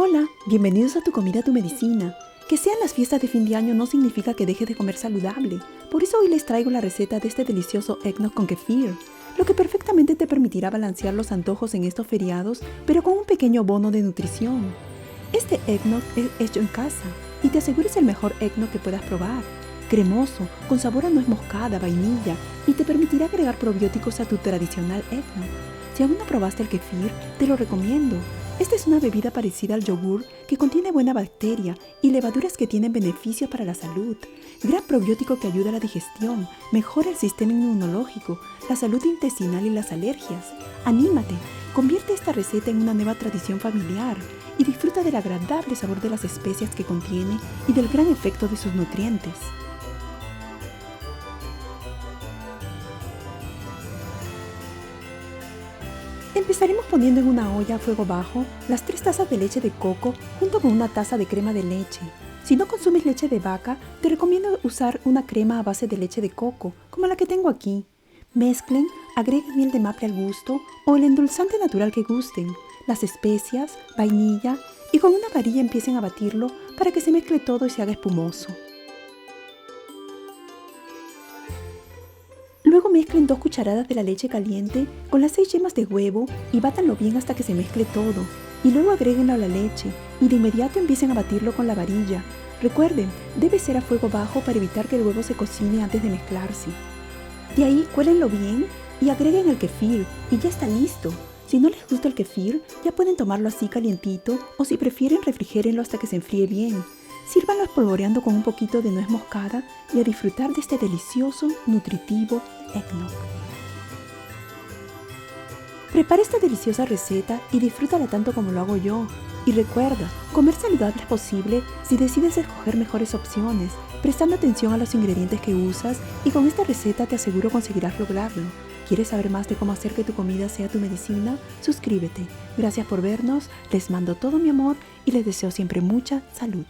Hola, bienvenidos a Tu Comida, Tu Medicina. Que sean las fiestas de fin de año no significa que dejes de comer saludable. Por eso hoy les traigo la receta de este delicioso eggnog con kefir, lo que perfectamente te permitirá balancear los antojos en estos feriados, pero con un pequeño bono de nutrición. Este eggnog es hecho en casa y te aseguro es el mejor eggnog que puedas probar. Cremoso, con sabor a nuez moscada, vainilla y te permitirá agregar probióticos a tu tradicional eggnog. Si aún no probaste el kefir, te lo recomiendo. Esta es una bebida parecida al yogur que contiene buena bacteria y levaduras que tienen beneficios para la salud. Gran probiótico que ayuda a la digestión, mejora el sistema inmunológico, la salud intestinal y las alergias. ¡Anímate! Convierte esta receta en una nueva tradición familiar y disfruta del agradable sabor de las especias que contiene y del gran efecto de sus nutrientes. Empezaremos poniendo en una olla a fuego bajo las 3 tazas de leche de coco junto con una taza de crema de leche. Si no consumes leche de vaca, te recomiendo usar una crema a base de leche de coco, como la que tengo aquí. Mezclen, agreguen miel de maple al gusto o el endulzante natural que gusten, las especias, vainilla y con una varilla empiecen a batirlo para que se mezcle todo y se haga espumoso. Luego mezclen 2 cucharadas de la leche caliente con las 6 yemas de huevo y bátanlo bien hasta que se mezcle todo. Y luego agréguenlo a la leche y de inmediato empiecen a batirlo con la varilla. Recuerden, debe ser a fuego bajo para evitar que el huevo se cocine antes de mezclarse. De ahí cuélenlo bien y agreguen el kefir y ya está listo. Si no les gusta el kefir, ya pueden tomarlo así calientito o si prefieren refrigérenlo hasta que se enfríe bien. Sírvanlo espolvoreando con un poquito de nuez moscada y a disfrutar de este delicioso, nutritivo eggnog. Prepara esta deliciosa receta y disfrútala tanto como lo hago yo. Y recuerda, comer saludable es posible si decides escoger mejores opciones, prestando atención a los ingredientes que usas y con esta receta te aseguro conseguirás lograrlo. ¿Quieres saber más de cómo hacer que tu comida sea tu medicina? Suscríbete. Gracias por vernos, les mando todo mi amor y les deseo siempre mucha salud.